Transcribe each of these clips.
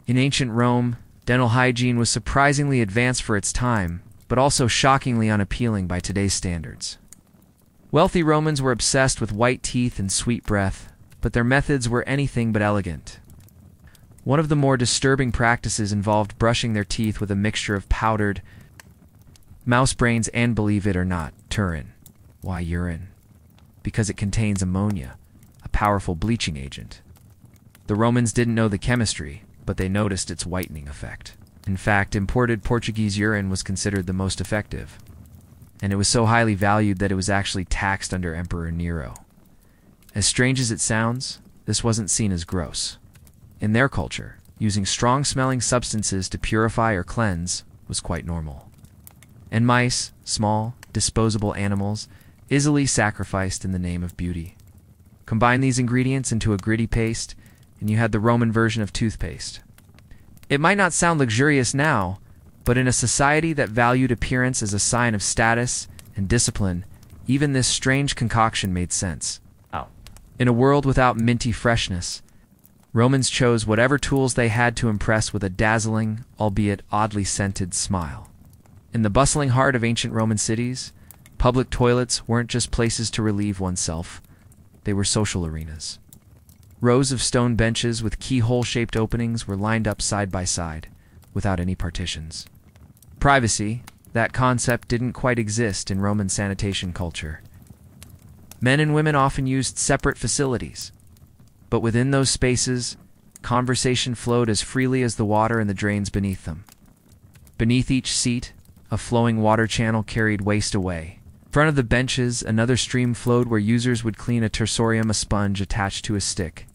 In ancient Rome, dental hygiene was surprisingly advanced for its time, but also shockingly unappealing by today's standards. Wealthy Romans were obsessed with white teeth and sweet breath, but their methods were anything but elegant. One of the more disturbing practices involved brushing their teeth with a mixture of powdered mouse brains and, believe it or not, urine. Why urine? Because it contains ammonia, a powerful bleaching agent. The Romans didn't know the chemistry, but they noticed its whitening effect. In fact, imported Portuguese urine was considered the most effective, and it was so highly valued that it was actually taxed under Emperor Nero. As strange as it sounds, this wasn't seen as gross. In their culture, using strong-smelling substances to purify or cleanse was quite normal. And mice, small, disposable animals, easily sacrificed in the name of beauty. Combine these ingredients into a gritty paste, and you had the Roman version of toothpaste. It might not sound luxurious now, but in a society that valued appearance as a sign of status and discipline, even this strange concoction made sense. In a world without minty freshness, Romans chose whatever tools they had to impress with a dazzling, albeit oddly scented, smile. In the bustling heart of ancient Roman cities, public toilets weren't just places to relieve oneself, they were social arenas. Rows of stone benches with keyhole-shaped openings were lined up side by side, without any partitions. Privacy, that concept didn't quite exist in Roman sanitation culture. Men and women often used separate facilities, but within those spaces, conversation flowed as freely as the water in the drains beneath them. Beneath each seat, a flowing water channel carried waste away. In front of the benches, another stream flowed where users would clean a tersorium, a sponge attached to a stick.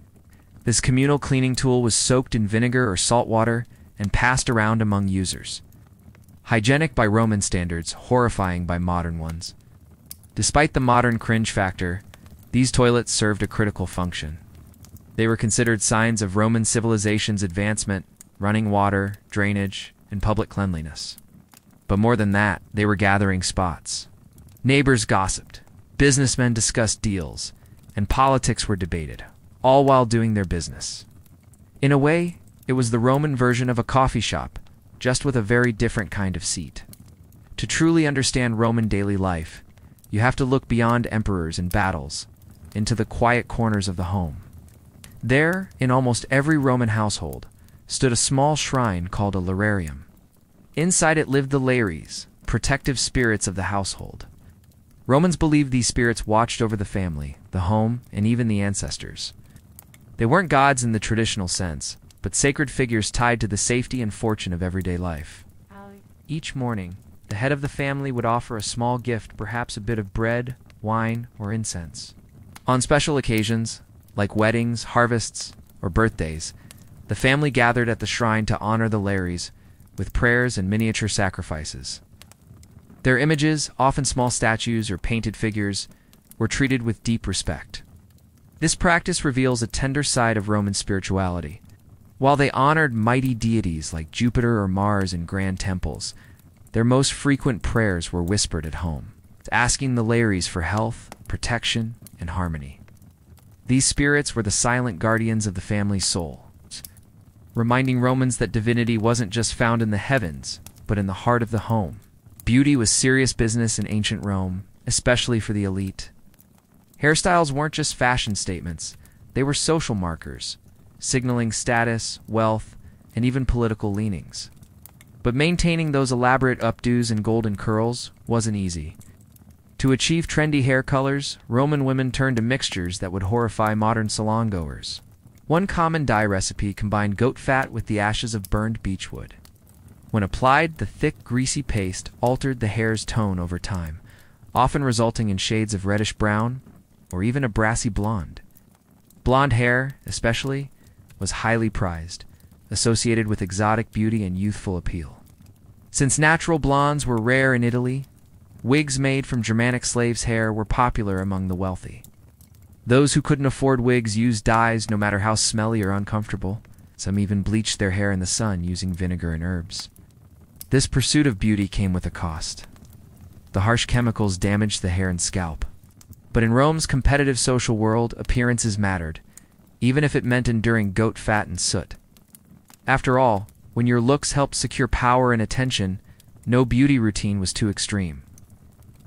This communal cleaning tool was soaked in vinegar or salt water and passed around among users. Hygienic by Roman standards, horrifying by modern ones. Despite the modern cringe factor, these toilets served a critical function. They were considered signs of Roman civilization's advancement, running water, drainage, and public cleanliness. But more than that, they were gathering spots. Neighbors gossiped, businessmen discussed deals, and politics were debated, all while doing their business. In a way, it was the Roman version of a coffee shop, just with a very different kind of seat. To truly understand Roman daily life, you have to look beyond emperors and battles, into the quiet corners of the home. There, in almost every Roman household, stood a small shrine called a lararium. Inside it lived the lares, protective spirits of the household. Romans believed these spirits watched over the family, the home, and even the ancestors. They weren't gods in the traditional sense, but sacred figures tied to the safety and fortune of everyday life. Each morning, the head of the family would offer a small gift, perhaps a bit of bread, wine, or incense. On special occasions, like weddings, harvests, or birthdays, the family gathered at the shrine to honor the lares with prayers and miniature sacrifices. Their images, often small statues or painted figures, were treated with deep respect. This practice reveals a tender side of Roman spirituality. While they honored mighty deities like Jupiter or Mars in grand temples, their most frequent prayers were whispered at home, asking the lares for health, protection, and harmony. These spirits were the silent guardians of the family's soul, reminding Romans that divinity wasn't just found in the heavens, but in the heart of the home. Beauty was serious business in ancient Rome, especially for the elite. Hairstyles weren't just fashion statements, they were social markers, signaling status, wealth, and even political leanings. But maintaining those elaborate updos and golden curls wasn't easy. To achieve trendy hair colors, Roman women turned to mixtures that would horrify modern salon-goers. One common dye recipe combined goat fat with the ashes of burned beechwood. When applied, the thick, greasy paste altered the hair's tone over time, often resulting in shades of reddish-brown or even a brassy blonde. Blonde hair, especially, was highly prized, associated with exotic beauty and youthful appeal. Since natural blondes were rare in Italy, wigs made from Germanic slaves' hair were popular among the wealthy. Those who couldn't afford wigs used dyes no matter how smelly or uncomfortable. Some even bleached their hair in the sun using vinegar and herbs. This pursuit of beauty came with a cost. The harsh chemicals damaged the hair and scalp. But in Rome's competitive social world, appearances mattered, even if it meant enduring goat fat and soot. After all, when your looks helped secure power and attention, no beauty routine was too extreme.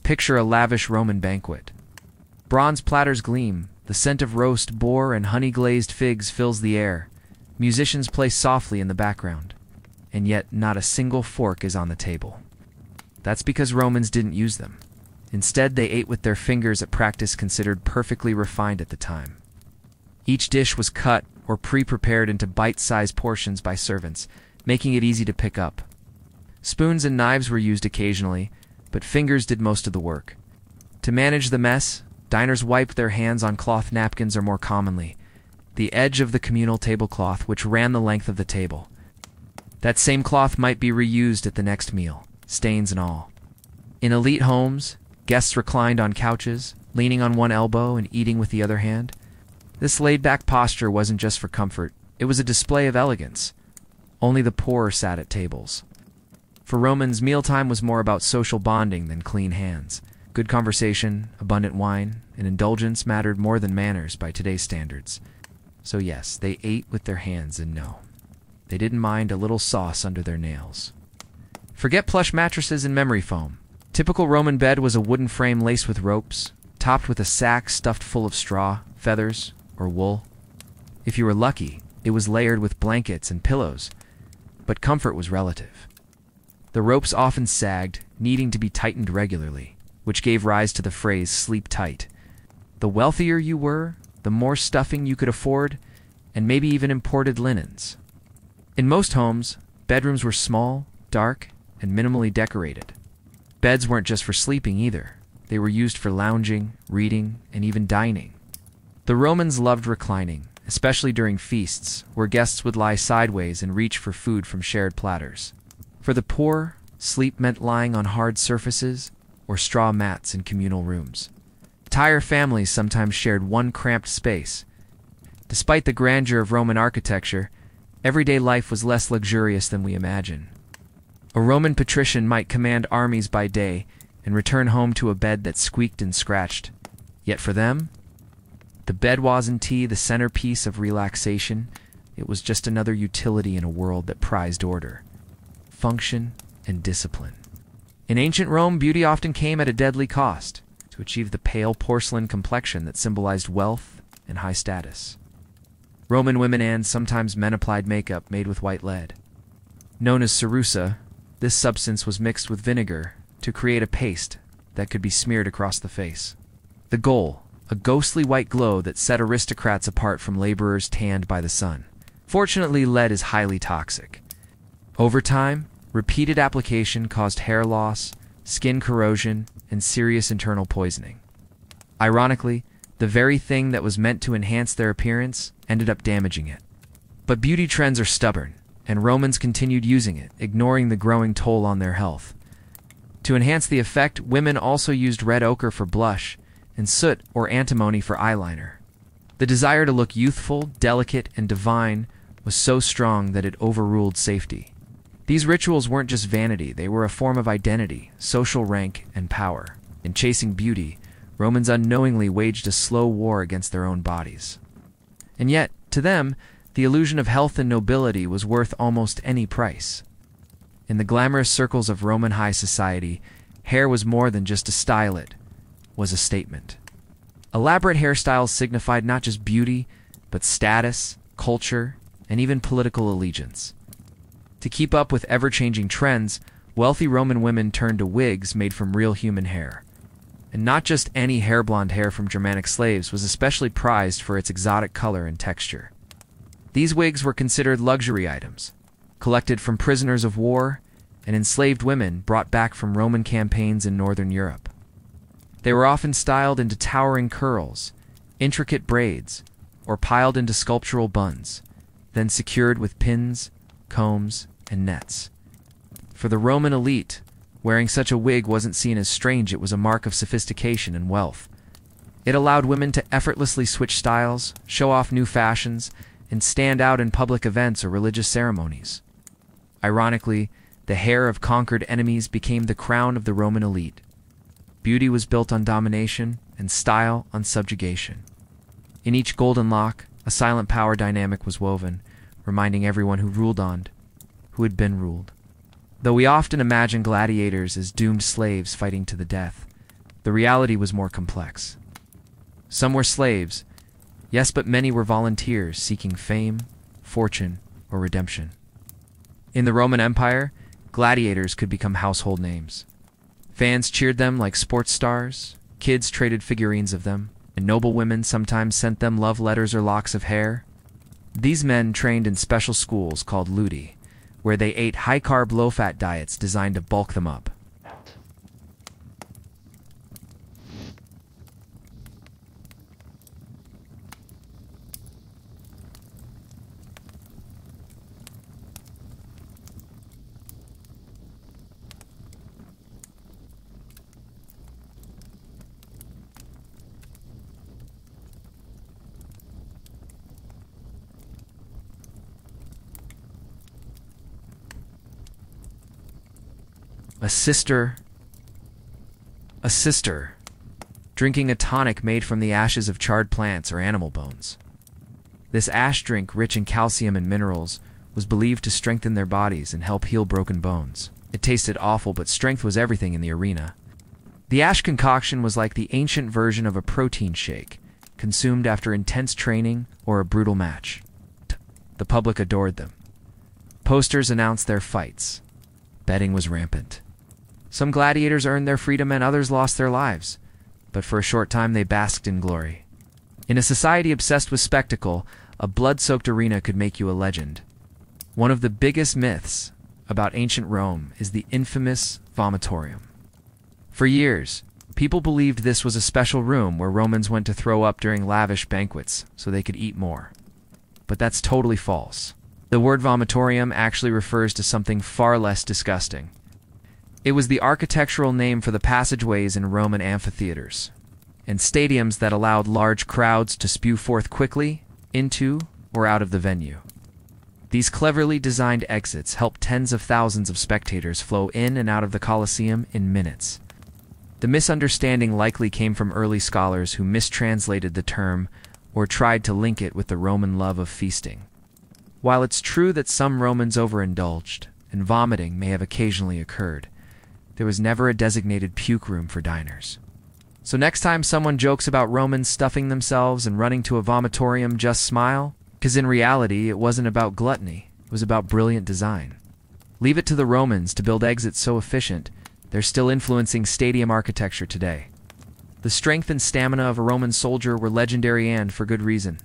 Picture a lavish Roman banquet. Bronze platters gleam, the scent of roast boar and honey-glazed figs fills the air. Musicians play softly in the background, and yet not a single fork is on the table. That's because Romans didn't use them. Instead, they ate with their fingers, a practice considered perfectly refined at the time. Each dish was cut or pre-prepared into bite-sized portions by servants, making it easy to pick up. Spoons and knives were used occasionally, but fingers did most of the work. To manage the mess, diners wiped their hands on cloth napkins or more commonly, the edge of the communal tablecloth which ran the length of the table. That same cloth might be reused at the next meal, stains and all. In elite homes, guests reclined on couches, leaning on one elbow and eating with the other hand. This laid-back posture wasn't just for comfort, it was a display of elegance. Only the poor sat at tables. For Romans, mealtime was more about social bonding than clean hands. Good conversation, abundant wine, and indulgence mattered more than manners by today's standards. So yes, they ate with their hands, and no, they didn't mind a little sauce under their nails. Forget plush mattresses and memory foam. Typical Roman bed was a wooden frame laced with ropes, topped with a sack stuffed full of straw, feathers, or wool. If you were lucky, it was layered with blankets and pillows, but comfort was relative. The ropes often sagged, needing to be tightened regularly, which gave rise to the phrase sleep tight. The wealthier you were, the more stuffing you could afford, and maybe even imported linens. In most homes, bedrooms were small, dark, and minimally decorated. Beds weren't just for sleeping either. They were used for lounging, reading, and even dining. The Romans loved reclining, especially during feasts, where guests would lie sideways and reach for food from shared platters. For the poor, sleep meant lying on hard surfaces or straw mats in communal rooms. Entire families sometimes shared one cramped space. Despite the grandeur of Roman architecture, everyday life was less luxurious than we imagine. A Roman patrician might command armies by day and return home to a bed that squeaked and scratched. Yet for them, the bed wasn't the centerpiece of relaxation. It was just another utility in a world that prized order, function, and discipline. In ancient Rome, beauty often came at a deadly cost to achieve the pale porcelain complexion that symbolized wealth and high status. Roman women and sometimes men applied makeup made with white lead. Known as cerussa, this substance was mixed with vinegar to create a paste that could be smeared across the face. The goal, a ghostly white glow that set aristocrats apart from laborers tanned by the sun. Fortunately, lead is highly toxic. Over time, repeated application caused hair loss, skin corrosion, and serious internal poisoning. Ironically, the very thing that was meant to enhance their appearance ended up damaging it. But beauty trends are stubborn, and Romans continued using it, ignoring the growing toll on their health. To enhance the effect, women also used red ochre for blush and soot or antimony for eyeliner. The desire to look youthful, delicate, and divine was so strong that it overruled safety. These rituals weren't just vanity, they were a form of identity, social rank, and power. In chasing beauty, Romans unknowingly waged a slow war against their own bodies. And yet, to them, the illusion of health and nobility was worth almost any price. In the glamorous circles of Roman high society, hair was more than just a style, it was a statement. Elaborate hairstyles signified not just beauty, but status, culture, and even political allegiance. To keep up with ever-changing trends, wealthy Roman women turned to wigs made from real human hair. And not just any hair-blonde hair from Germanic slaves was especially prized for its exotic color and texture. These wigs were considered luxury items, collected from prisoners of war and enslaved women brought back from Roman campaigns in northern Europe. They were often styled into towering curls, intricate braids, or piled into sculptural buns, then secured with pins, combs, and nets. For the Roman elite, wearing such a wig wasn't seen as strange, it was a mark of sophistication and wealth. It allowed women to effortlessly switch styles, show off new fashions, and stand out in public events or religious ceremonies. Ironically, the hair of conquered enemies became the crown of the Roman elite. Beauty was built on domination, and style on subjugation. In each golden lock, a silent power dynamic was woven, reminding everyone who had been ruled. Though we often imagine gladiators as doomed slaves fighting to the death, the reality was more complex. Some were slaves, yes, but many were volunteers seeking fame, fortune, or redemption. In the Roman Empire, gladiators could become household names. Fans cheered them like sports stars, kids traded figurines of them, and noble women sometimes sent them love letters or locks of hair. These men trained in special schools called ludi, where they ate high-carb, low-fat diets designed to bulk them up. A sister, drinking a tonic made from the ashes of charred plants or animal bones. This ash drink, rich in calcium and minerals, was believed to strengthen their bodies and help heal broken bones. It tasted awful, but strength was everything in the arena. The ash concoction was like the ancient version of a protein shake, consumed after intense training or a brutal match. The public adored them. Posters announced their fights. Betting was rampant. Some gladiators earned their freedom and others lost their lives, but for a short time they basked in glory. In a society obsessed with spectacle, a blood-soaked arena could make you a legend. One of the biggest myths about ancient Rome is the infamous vomitorium. For years, people believed this was a special room where Romans went to throw up during lavish banquets so they could eat more. But that's totally false. The word vomitorium actually refers to something far less disgusting. It was the architectural name for the passageways in Roman amphitheaters and stadiums that allowed large crowds to spew forth quickly into or out of the venue. These cleverly designed exits helped tens of thousands of spectators flow in and out of the Colosseum in minutes. The misunderstanding likely came from early scholars who mistranslated the term or tried to link it with the Roman love of feasting. While it's true that some Romans overindulged, and vomiting may have occasionally occurred, there was never a designated puke room for diners. So next time someone jokes about Romans stuffing themselves and running to a vomitorium, just smile, because in reality it wasn't about gluttony, it was about brilliant design. Leave it to the Romans to build exits so efficient, they're still influencing stadium architecture today. The strength and stamina of a Roman soldier were legendary, and for good reason.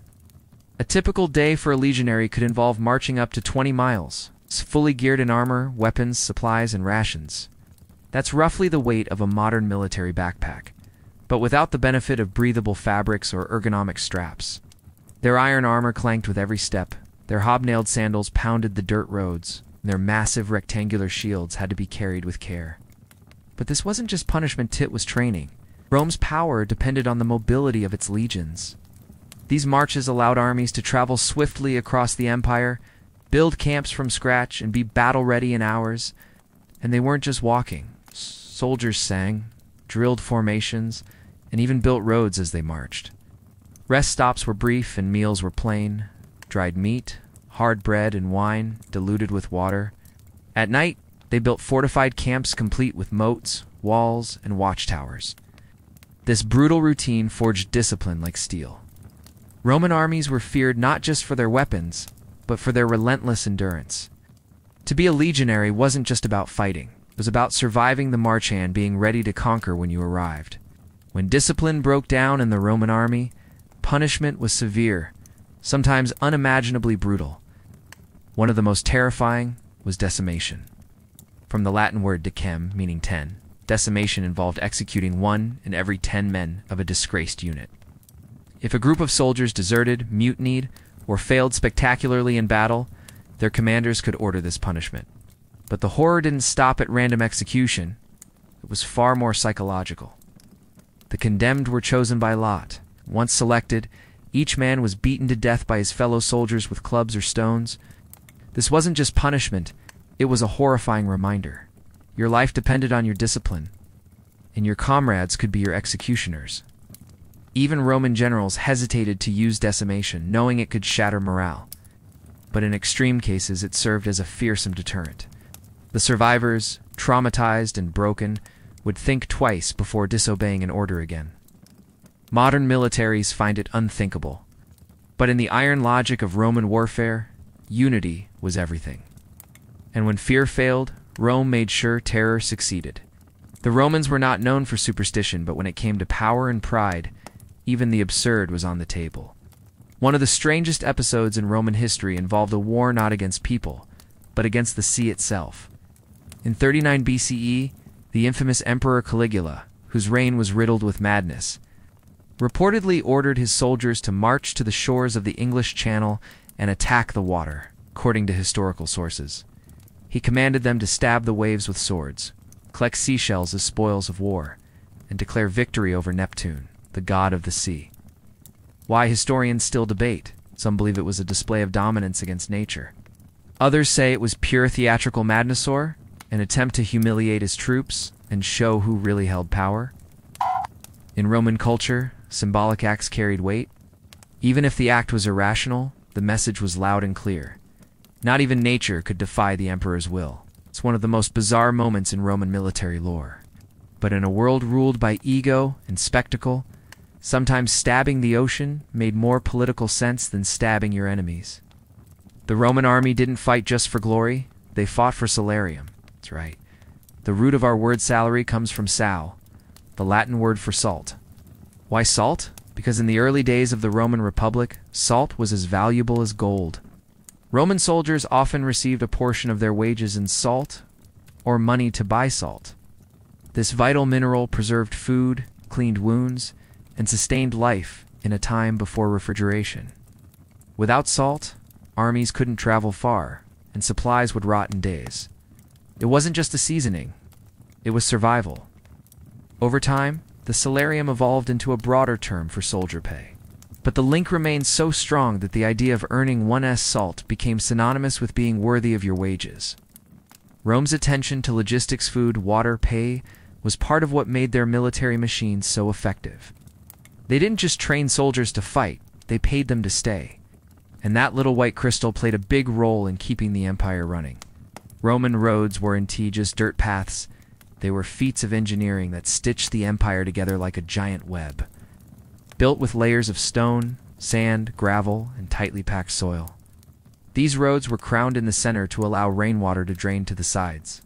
A typical day for a legionary could involve marching up to 20 miles, fully geared in armor, weapons, supplies, and rations. That's roughly the weight of a modern military backpack, but without the benefit of breathable fabrics or ergonomic straps. Their iron armor clanked with every step, their hobnailed sandals pounded the dirt roads, and their massive rectangular shields had to be carried with care. But this wasn't just punishment, it was training. Rome's power depended on the mobility of its legions. These marches allowed armies to travel swiftly across the empire, build camps from scratch, and be battle-ready in hours. And they weren't just walking. Soldiers sang, drilled formations, and even built roads as they marched. Rest stops were brief and meals were plain. Dried meat, hard bread, and wine diluted with water. At night, they built fortified camps complete with moats, walls, and watchtowers. This brutal routine forged discipline like steel. Roman armies were feared not just for their weapons, but for their relentless endurance. To be a legionary wasn't just about fighting. It was about surviving the march and being ready to conquer when you arrived. When discipline broke down in the Roman army, punishment was severe, sometimes unimaginably brutal. One of the most terrifying was decimation. From the Latin word decem, meaning 10, decimation involved executing 1 in every 10 men of a disgraced unit. If a group of soldiers deserted, mutinied, or failed spectacularly in battle, their commanders could order this punishment. But the horror didn't stop at random execution. It was far more psychological. The condemned were chosen by lot. Once selected, each man was beaten to death by his fellow soldiers with clubs or stones. This wasn't just punishment, it was a horrifying reminder. Your life depended on your discipline, and your comrades could be your executioners. Even Roman generals hesitated to use decimation, knowing it could shatter morale. but in extreme cases it served as a fearsome deterrent. The survivors, traumatized and broken, would think twice before disobeying an order again. Modern militaries find it unthinkable. But in the iron logic of Roman warfare, unity was everything. And when fear failed, Rome made sure terror succeeded. The Romans were not known for superstition, but when it came to power and pride, even the absurd was on the table. One of the strangest episodes in Roman history involved a war not against people, but against the sea itself. In 39 BCE, the infamous Emperor Caligula, whose reign was riddled with madness, reportedly ordered his soldiers to march to the shores of the English Channel and attack the water, according to historical sources. He commanded them to stab the waves with swords, collect seashells as spoils of war, and declare victory over Neptune, the god of the sea. Why, historians still debate. Some believe it was a display of dominance against nature. Others say it was pure theatrical madness, or an attempt to humiliate his troops and show who really held power. In Roman culture, symbolic acts carried weight. Even if the act was irrational, the message was loud and clear. Not even nature could defy the emperor's will. It's one of the most bizarre moments in Roman military lore. But in a world ruled by ego and spectacle, sometimes stabbing the ocean made more political sense than stabbing your enemies. The Roman army didn't fight just for glory, they fought for salarium. That's right. The root of our word salary comes from sal, the Latin word for salt. Why salt? Because in the early days of the Roman Republic, salt was as valuable as gold. Roman soldiers often received a portion of their wages in salt or money to buy salt. This vital mineral preserved food, cleaned wounds, and sustained life in a time before refrigeration. Without salt, armies couldn't travel far, and supplies would rot in days. It wasn't just a seasoning, it was survival. Over time, the salarium evolved into a broader term for soldier pay. But the link remained so strong that the idea of earning one's salt became synonymous with being worthy of your wages. Rome's attention to logistics, food, water, pay was part of what made their military machine so effective. They didn't just train soldiers to fight, they paid them to stay. And that little white crystal played a big role in keeping the empire running. Roman roads weren't just dirt paths, they were feats of engineering that stitched the empire together like a giant web. Built with layers of stone, sand, gravel, and tightly packed soil. These roads were crowned in the center to allow rainwater to drain to the sides.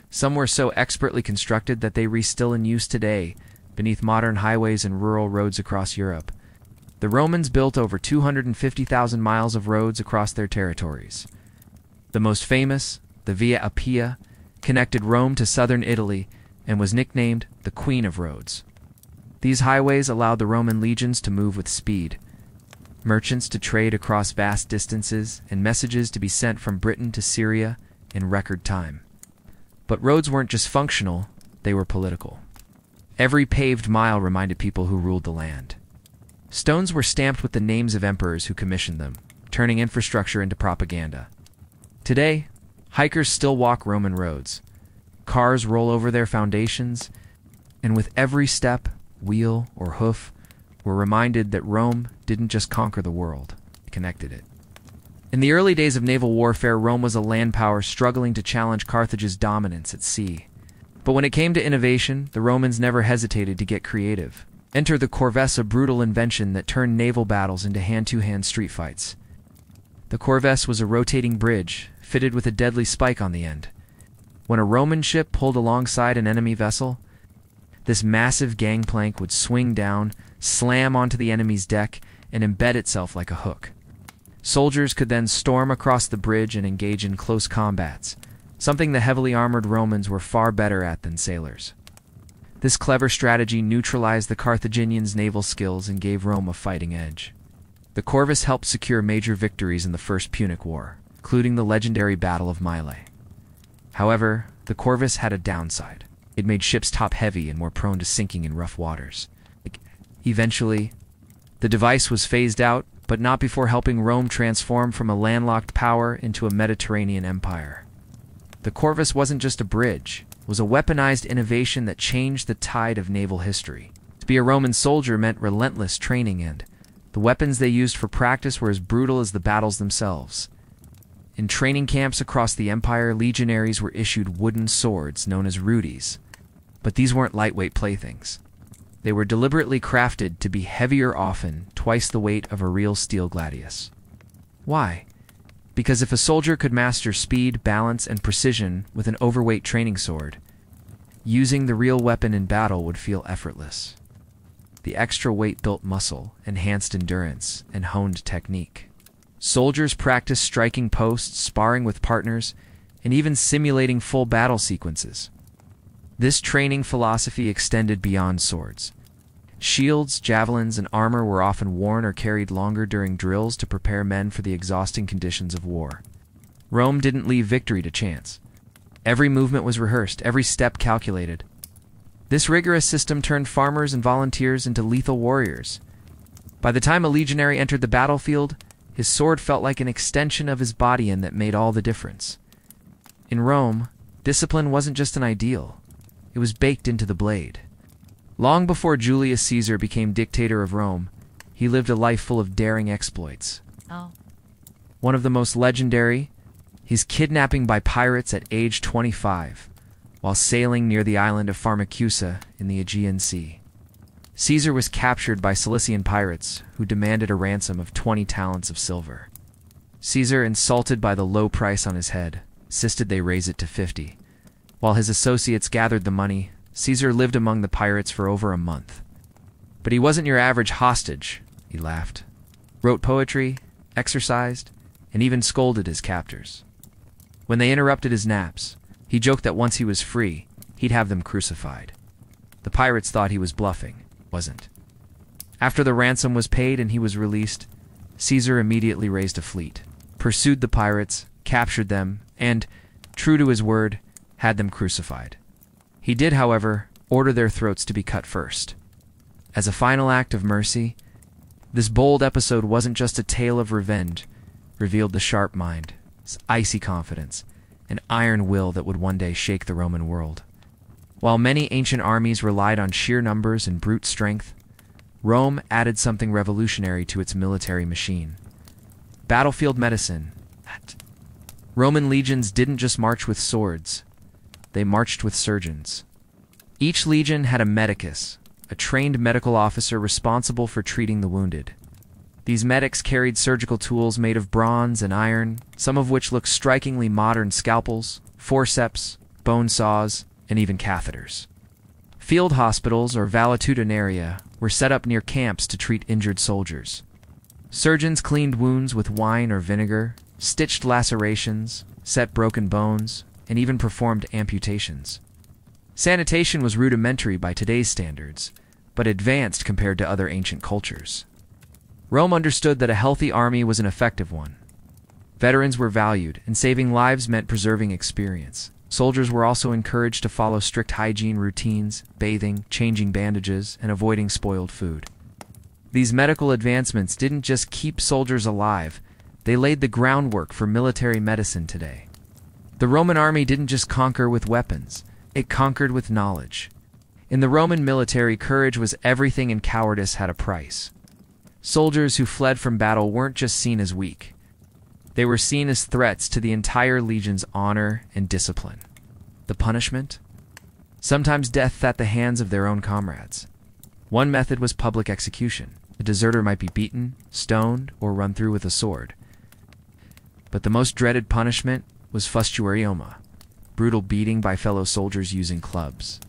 Some were so expertly constructed that they are still in use today, beneath modern highways and rural roads across Europe. The Romans built over 250,000 miles of roads across their territories. The most famous, the Via Appia, connected Rome to southern Italy and was nicknamed the Queen of Roads. These highways allowed the Roman legions to move with speed, merchants to trade across vast distances, and messages to be sent from Britain to Syria in record time. But roads weren't just functional, they were political. Every paved mile reminded people who ruled the land. Stones were stamped with the names of emperors who commissioned them, turning infrastructure into propaganda. Today, hikers still walk Roman roads. Cars roll over their foundations, and with every step, wheel, or hoof, we're reminded that Rome didn't just conquer the world, it connected it. In the early days of naval warfare, Rome was a land power struggling to challenge Carthage's dominance at sea. But when it came to innovation, the Romans never hesitated to get creative. Enter the corvette, a brutal invention that turned naval battles into hand-to-hand street fights. The corvette was a rotating bridge, fitted with a deadly spike on the end. When a Roman ship pulled alongside an enemy vessel, this massive gangplank would swing down, slam onto the enemy's deck, and embed itself like a hook. Soldiers could then storm across the bridge and engage in close combats, something the heavily armored Romans were far better at than sailors. This clever strategy neutralized the Carthaginians' naval skills and gave Rome a fighting edge. The corvus helped secure major victories in the First Punic War, including the legendary Battle of Mylae. However, the corvus had a downside. It made ships top-heavy and more prone to sinking in rough waters. Eventually, the device was phased out, but not before helping Rome transform from a landlocked power into a Mediterranean empire. The corvus wasn't just a bridge, it was a weaponized innovation that changed the tide of naval history. To be a Roman soldier meant relentless training, and the weapons they used for practice were as brutal as the battles themselves. In training camps across the empire, legionaries were issued wooden swords known as rudis, but these weren't lightweight playthings. They were deliberately crafted to be heavier, often twice the weight of a real steel gladius. Why? Because if a soldier could master speed, balance, and precision with an overweight training sword, using the real weapon in battle would feel effortless. The extra weight built muscle, enhanced endurance, and honed technique. Soldiers practiced striking posts, sparring with partners, and even simulating full battle sequences. This training philosophy extended beyond swords. Shields, javelins, and armor were often worn or carried longer during drills to prepare men for the exhausting conditions of war. Rome didn't leave victory to chance. Every movement was rehearsed, every step calculated. This rigorous system turned farmers and volunteers into lethal warriors. By the time a legionary entered the battlefield, his sword felt like an extension of his body, and that made all the difference. In Rome, discipline wasn't just an ideal. It was baked into the blade. Long before Julius Caesar became dictator of Rome, he lived a life full of daring exploits. One of the most legendary, his kidnapping by pirates at age 25, while sailing near the island of Pharmacusa in the Aegean Sea. Caesar was captured by Cilician pirates who demanded a ransom of 20 talents of silver. Caesar, insulted by the low price on his head, insisted they raise it to 50. While his associates gathered the money, Caesar lived among the pirates for over a month. But he wasn't your average hostage, he laughed. Wrote poetry, exercised, and even scolded his captors. When they interrupted his naps, he joked that once he was free, he'd have them crucified. The pirates thought he was bluffing. Wasn't. After the ransom was paid and he was released, Caesar immediately raised a fleet, pursued the pirates, captured them, and, true to his word, had them crucified. He did, however, order their throats to be cut first. As a final act of mercy, this bold episode wasn't just a tale of revenge, revealed the sharp mind, icy confidence, and iron will that would one day shake the Roman world. While many ancient armies relied on sheer numbers and brute strength, Rome added something revolutionary to its military machine: battlefield medicine. Roman legions didn't just march with swords, they marched with surgeons. Each legion had a medicus, a trained medical officer responsible for treating the wounded. These medics carried surgical tools made of bronze and iron, some of which looked strikingly modern: scalpels, forceps, bone saws, and even catheters. Field hospitals, or valetudinaria, were set up near camps to treat injured soldiers. Surgeons cleaned wounds with wine or vinegar, stitched lacerations, set broken bones, and even performed amputations. Sanitation was rudimentary by today's standards, but advanced compared to other ancient cultures. Rome understood that a healthy army was an effective one. Veterans were valued, and saving lives meant preserving experience. Soldiers were also encouraged to follow strict hygiene routines, bathing, changing bandages, and avoiding spoiled food. These medical advancements didn't just keep soldiers alive, they laid the groundwork for military medicine today. The Roman army didn't just conquer with weapons, it conquered with knowledge. In the Roman military, courage was everything and cowardice had a price. Soldiers who fled from battle weren't just seen as weak. They were seen as threats to the entire legion's honor and discipline. The punishment? Sometimes death at the hands of their own comrades. One method was public execution. A deserter might be beaten, stoned, or run through with a sword. But the most dreaded punishment was fusturioma, brutal beating by fellow soldiers using clubs.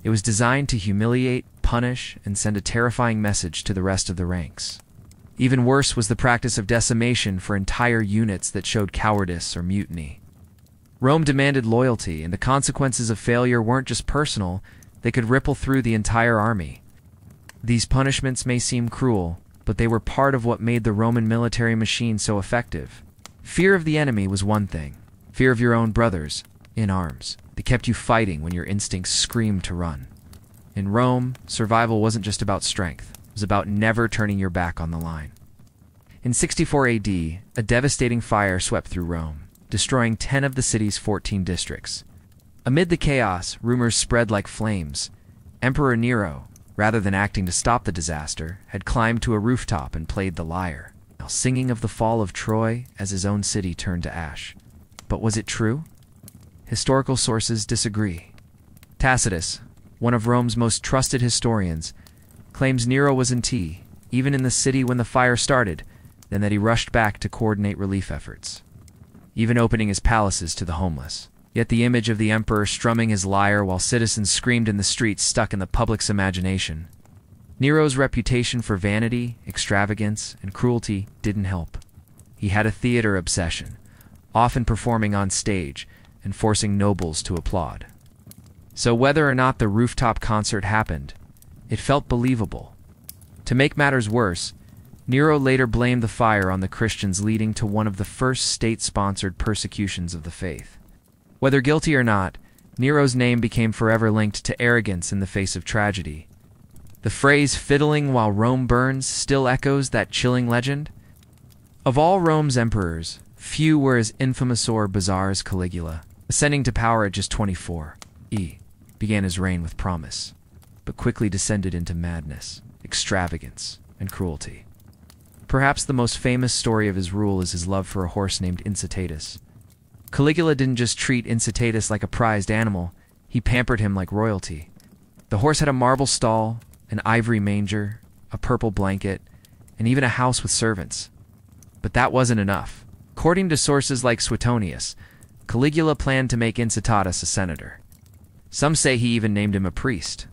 It was designed to humiliate, punish, and send a terrifying message to the rest of the ranks. Even worse was the practice of decimation for entire units that showed cowardice or mutiny. Rome demanded loyalty, and the consequences of failure weren't just personal, they could ripple through the entire army. These punishments may seem cruel, but they were part of what made the Roman military machine so effective. Fear of the enemy was one thing. Fear of your own brothers, in arms. They kept you fighting when your instincts screamed to run. In Rome, survival wasn't just about strength. It was about never turning your back on the line. In 64 AD, a devastating fire swept through Rome, destroying 10 of the city's 14 districts. Amid the chaos, rumors spread like flames. Emperor Nero, rather than acting to stop the disaster, had climbed to a rooftop and played the lyre. now singing of the fall of Troy as his own city turned to ash. But was it true? Historical sources disagree. Tacitus, one of Rome's most trusted historians, claims Nero was even in the city when the fire started, then that he rushed back to coordinate relief efforts, even opening his palaces to the homeless. Yet the image of the emperor strumming his lyre while citizens screamed in the streets stuck in the public's imagination. Nero's reputation for vanity, extravagance, and cruelty didn't help. He had a theater obsession, often performing on stage and forcing nobles to applaud. So whether or not the rooftop concert happened, it felt believable. To make matters worse, Nero later blamed the fire on the Christians, leading to one of the first state-sponsored persecutions of the faith. Whether guilty or not, Nero's name became forever linked to arrogance in the face of tragedy. The phrase "fiddling while Rome burns" still echoes that chilling legend. Of all Rome's emperors, few were as infamous or bizarre as Caligula. Ascending to power at just 24, he began his reign with promise, but quickly descended into madness, extravagance, and cruelty. Perhaps the most famous story of his rule is his love for a horse named Incitatus. Caligula didn't just treat Incitatus like a prized animal, he pampered him like royalty. The horse had a marble stall, an ivory manger, a purple blanket, and even a house with servants. But that wasn't enough. According to sources like Suetonius, Caligula planned to make Incitatus a senator. Some say he even named him a priest.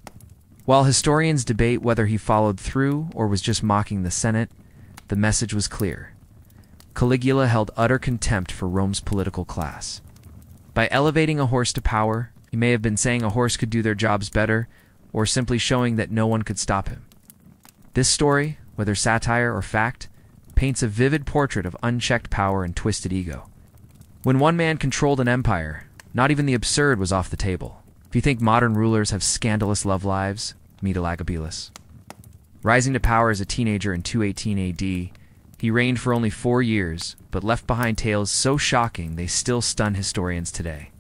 While historians debate whether he followed through or was just mocking the Senate, the message was clear. Caligula held utter contempt for Rome's political class. By elevating a horse to power, he may have been saying a horse could do their jobs better, or simply showing that no one could stop him. This story, whether satire or fact, paints a vivid portrait of unchecked power and twisted ego. When one man controlled an empire, not even the absurd was off the table. If you think modern rulers have scandalous love lives, meet Elagabalus. Rising to power as a teenager in 218 AD, he reigned for only 4 years, but left behind tales so shocking they still stun historians today.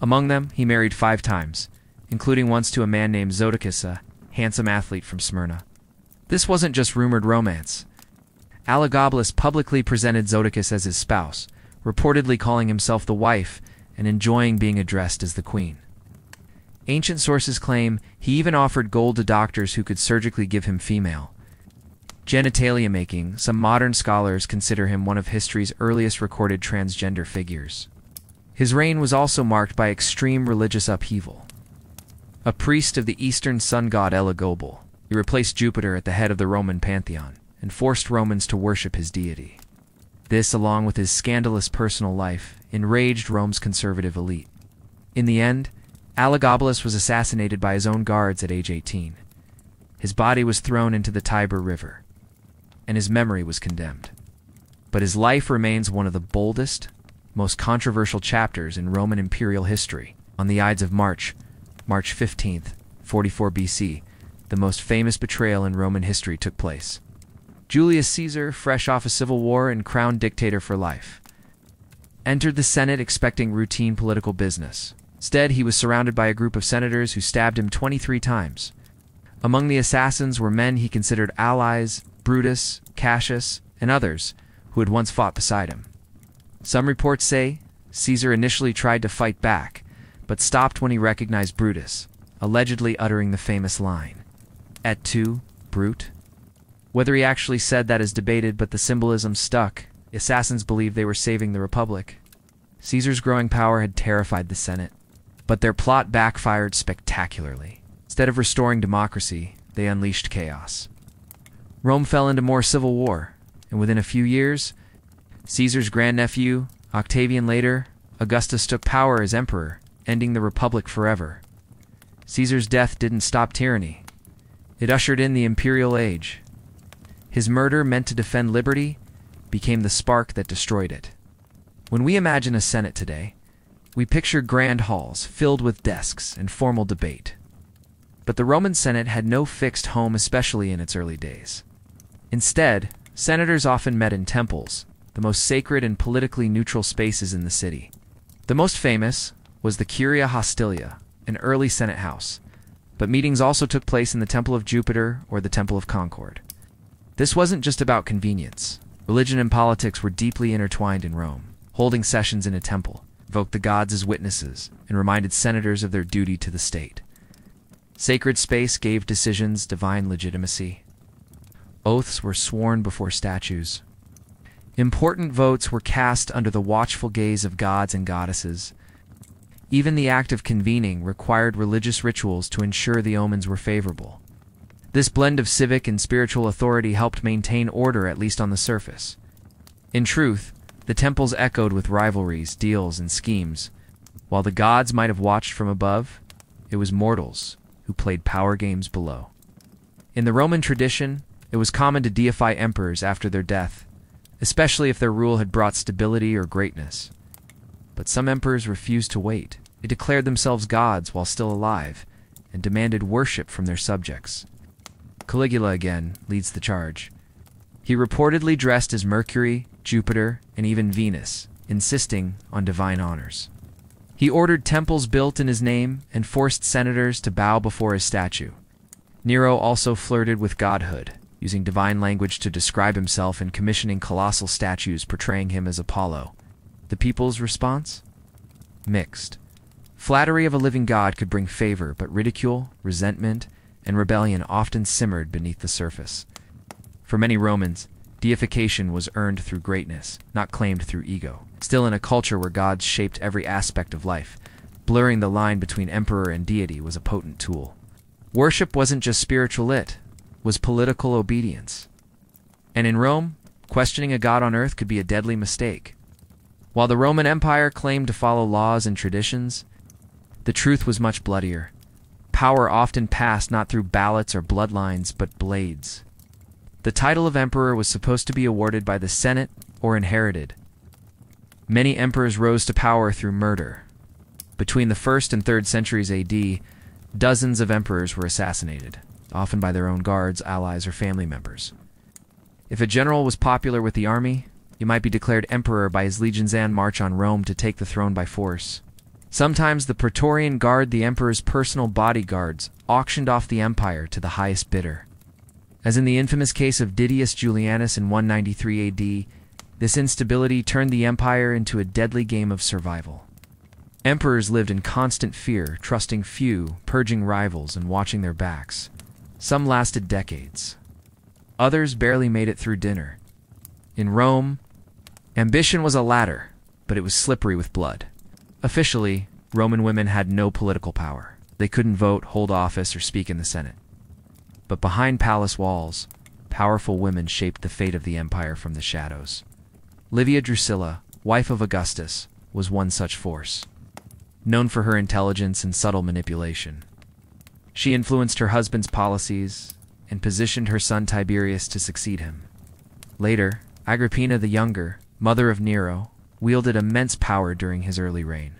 Among them, he married 5 times, including once to a man named Zodicus, a handsome athlete from Smyrna. This wasn't just rumored romance. Elagabalus publicly presented Zodicus as his spouse, reportedly calling himself the wife and enjoying being addressed as the queen. Ancient sources claim he even offered gold to doctors who could surgically give him female genitalia, making some modern scholars consider him one of history's earliest recorded transgender figures. His reign was also marked by extreme religious upheaval. A priest of the Eastern sun god Elagobal, he replaced Jupiter at the head of the Roman pantheon and forced Romans to worship his deity. This, along with his scandalous personal life, enraged Rome's conservative elite. In the end, Elagabalus was assassinated by his own guards at age 18. His body was thrown into the Tiber River, and his memory was condemned. But his life remains one of the boldest, most controversial chapters in Roman imperial history. On the Ides of March 15th, 44 BC, the most famous betrayal in Roman history took place. Julius Caesar, fresh off a civil war and crowned dictator for life, entered the Senate expecting routine political business. Instead, he was surrounded by a group of senators who stabbed him 23 times. Among the assassins were men he considered allies, Brutus, Cassius, and others who had once fought beside him. Some reports say Caesar initially tried to fight back, but stopped when he recognized Brutus, allegedly uttering the famous line, "Et tu, Brute?" Whether he actually said that is debated, but the symbolism stuck. The assassins believed they were saving the Republic. Caesar's growing power had terrified the Senate, but their plot backfired spectacularly. Instead of restoring democracy, they unleashed chaos. Rome fell into more civil war, and within a few years, Caesar's grandnephew, Octavian, later, Augustus, took power as emperor, ending the Republic forever. Caesar's death didn't stop tyranny. It ushered in the imperial age. His murder, meant to defend liberty, became the spark that destroyed it. When we imagine a Senate today, we picture grand halls filled with desks and formal debate. But the Roman Senate had no fixed home, especially in its early days. Instead, senators often met in temples, the most sacred and politically neutral spaces in the city. The most famous was the Curia Hostilia, an early Senate house, but meetings also took place in the Temple of Jupiter or the Temple of Concord. This wasn't just about convenience. Religion and politics were deeply intertwined in Rome. Holding sessions in a temple invoked the gods as witnesses and reminded senators of their duty to the state. Sacred space gave decisions divine legitimacy. Oaths were sworn before statues. Important votes were cast under the watchful gaze of gods and goddesses. Even the act of convening required religious rituals to ensure the omens were favorable. This blend of civic and spiritual authority helped maintain order, at least on the surface. In truth, the temples echoed with rivalries, deals, and schemes. While the gods might have watched from above, it was mortals who played power games below. In the Roman tradition, it was common to deify emperors after their death, especially if their rule had brought stability or greatness. But some emperors refused to wait. They declared themselves gods while still alive and demanded worship from their subjects. Caligula again leads the charge. He reportedly dressed as Mercury, Jupiter, and even Venus, insisting on divine honors. He ordered temples built in his name and forced senators to bow before his statue. Nero also flirted with godhood, using divine language to describe himself and commissioning colossal statues portraying him as Apollo. The people's response? Mixed. Flattery of a living god could bring favor, but ridicule, resentment, and rebellion often simmered beneath the surface. For many Romans, deification was earned through greatness, not claimed through ego. Still, in a culture where gods shaped every aspect of life, blurring the line between emperor and deity was a potent tool. Worship wasn't just spiritual, it was political obedience. And in Rome, questioning a god on earth could be a deadly mistake. While the Roman Empire claimed to follow laws and traditions, the truth was much bloodier. Power often passed not through ballots or bloodlines, but blades. The title of emperor was supposed to be awarded by the Senate or inherited. Many emperors rose to power through murder. Between the 1st and 3rd centuries AD, dozens of emperors were assassinated, often by their own guards, allies, or family members. If a general was popular with the army, he might be declared emperor by his legions and march on Rome to take the throne by force. Sometimes the Praetorian Guard, the emperor's personal bodyguards, auctioned off the empire to the highest bidder. As in the infamous case of Didius Julianus in 193 AD, this instability turned the empire into a deadly game of survival. Emperors lived in constant fear, trusting few, purging rivals, and watching their backs. Some lasted decades. Others barely made it through dinner. In Rome, ambition was a ladder, but it was slippery with blood. Officially, Roman women had no political power. They couldn't vote, hold office, or speak in the Senate. But behind palace walls, powerful women shaped the fate of the empire from the shadows. Livia Drusilla, wife of Augustus, was one such force. Known for her intelligence and subtle manipulation, she influenced her husband's policies and positioned her son Tiberius to succeed him. Later, Agrippina the Younger, mother of Nero, wielded immense power during his early reign.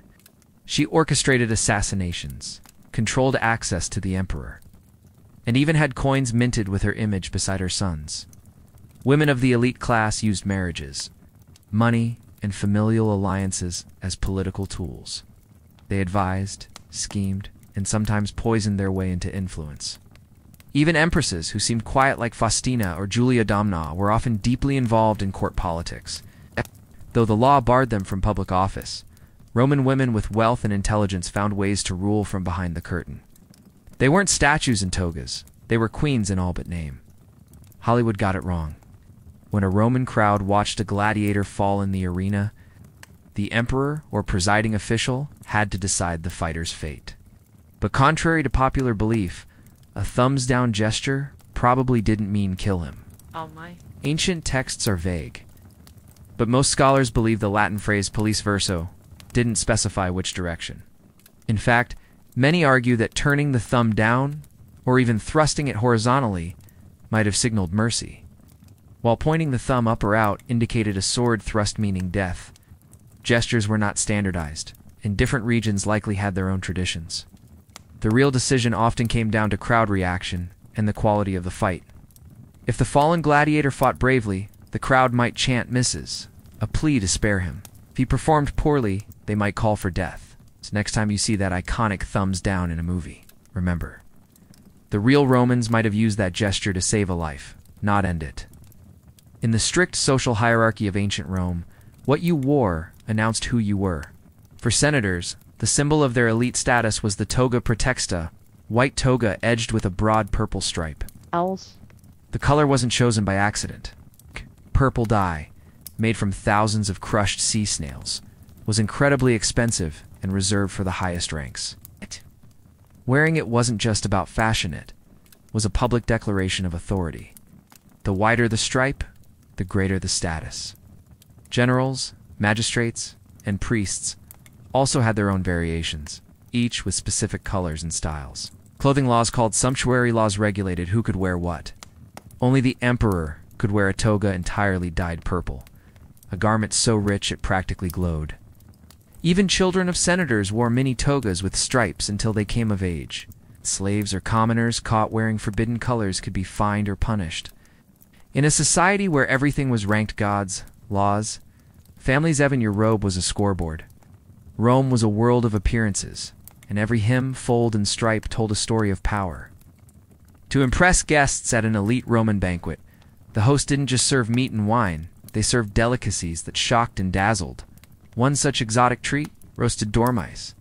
She orchestrated assassinations, controlled access to the emperor, and even had coins minted with her image beside her son's. Women of the elite class used marriages, money, and familial alliances as political tools. They advised, schemed, and sometimes poisoned their way into influence. Even empresses who seemed quiet like Faustina or Julia Domna were often deeply involved in court politics. Though the law barred them from public office, Roman women with wealth and intelligence found ways to rule from behind the curtain. They weren't statues in togas, they were queens in all but name. Hollywood got it wrong. When a Roman crowd watched a gladiator fall in the arena, the emperor or presiding official had to decide the fighter's fate. But contrary to popular belief, a thumbs-down gesture probably didn't mean kill him. Oh my. Ancient texts are vague, but most scholars believe the Latin phrase police verso didn't specify which direction. In fact, many argue that turning the thumb down, or even thrusting it horizontally, might have signaled mercy, while pointing the thumb up or out indicated a sword thrust meaning death. Gestures were not standardized, and different regions likely had their own traditions. The real decision often came down to crowd reaction and the quality of the fight. If the fallen gladiator fought bravely, the crowd might chant misses, a plea to spare him. If he performed poorly, they might call for death. So next time you see that iconic thumbs down in a movie, remember, the real Romans might have used that gesture to save a life, not end it. In the strict social hierarchy of ancient Rome, what you wore announced who you were. For senators, the symbol of their elite status was the toga praetexta, white toga edged with a broad purple stripe. Owls. The color wasn't chosen by accident. Purple dye, made from thousands of crushed sea snails, was incredibly expensive and reserved for the highest ranks. Wearing it wasn't just about fashion, it was a public declaration of authority. The wider the stripe, the greater the status. Generals, magistrates, and priests also had their own variations, each with specific colors and styles. Clothing laws called sumptuary laws regulated who could wear what. Only the emperor could wear a toga entirely dyed purple, a garment so rich it practically glowed. Even children of senators wore mini togas with stripes until they came of age. Slaves or commoners caught wearing forbidden colors could be fined or punished. In a society where everything was ranked gods, laws, family's even your robe was a scoreboard. Rome was a world of appearances, and every hem, fold, and stripe told a story of power. To impress guests at an elite Roman banquet, the host didn't just serve meat and wine, they served delicacies that shocked and dazzled. One such exotic treat, roasted dormice.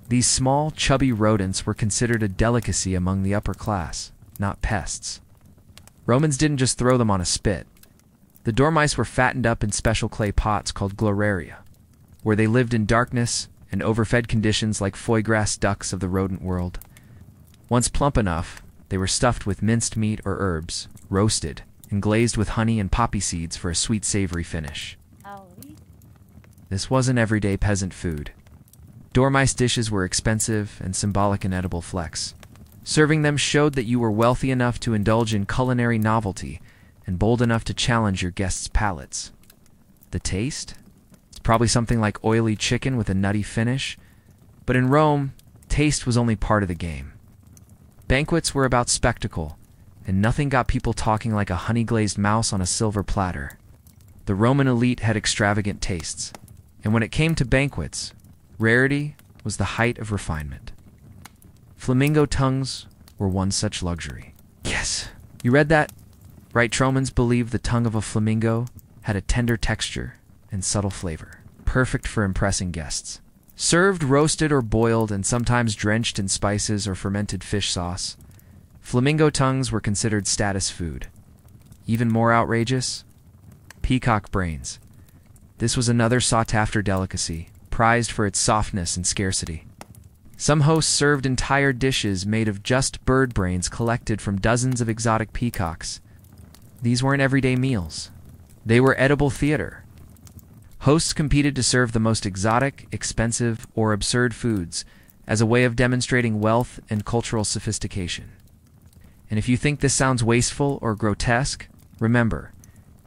These small, chubby rodents were considered a delicacy among the upper class, not pests. Romans didn't just throw them on a spit. The dormice were fattened up in special clay pots called gloraria, where they lived in darkness and overfed conditions like foie-grass ducks of the rodent world. Once plump enough, they were stuffed with minced meat or herbs, roasted, and glazed with honey and poppy seeds for a sweet, savory finish. This wasn't everyday peasant food. Dormice dishes were expensive and symbolic and edible flex. Serving them showed that you were wealthy enough to indulge in culinary novelty and bold enough to challenge your guests' palates. The taste? It's probably something like oily chicken with a nutty finish. But in Rome, taste was only part of the game. Banquets were about spectacle, and nothing got people talking like a honey-glazed mouse on a silver platter. The Roman elite had extravagant tastes, and when it came to banquets, rarity was the height of refinement. Flamingo tongues were one such luxury. Yes, you read that? Right, Romans believed the tongue of a flamingo had a tender texture and subtle flavor, perfect for impressing guests. Served roasted or boiled and sometimes drenched in spices or fermented fish sauce, flamingo tongues were considered status food. Even more outrageous, peacock brains. This was another sought-after delicacy, prized for its softness and scarcity. Some hosts served entire dishes made of just bird brains collected from dozens of exotic peacocks. These weren't everyday meals. They were edible theater. Hosts competed to serve the most exotic, expensive, or absurd foods as a way of demonstrating wealth and cultural sophistication. And if you think this sounds wasteful or grotesque, remember,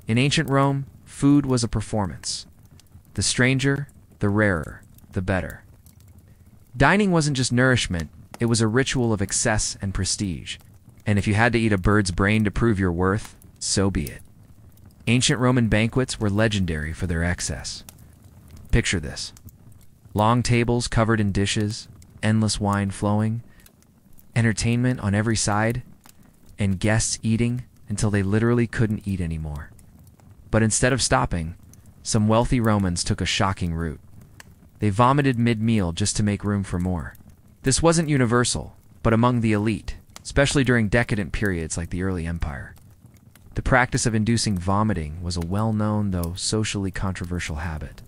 in ancient Rome, food was a performance. The stranger, the rarer, the better. Dining wasn't just nourishment, it was a ritual of excess and prestige. And if you had to eat a bird's brain to prove your worth, so be it. Ancient Roman banquets were legendary for their excess. Picture this. Long tables covered in dishes, endless wine flowing, entertainment on every side, and guests eating until they literally couldn't eat anymore. But instead of stopping, some wealthy Romans took a shocking route. They vomited mid-meal just to make room for more. This wasn't universal, but among the elite, especially during decadent periods like the early empire. The practice of inducing vomiting was a well-known, though socially controversial habit.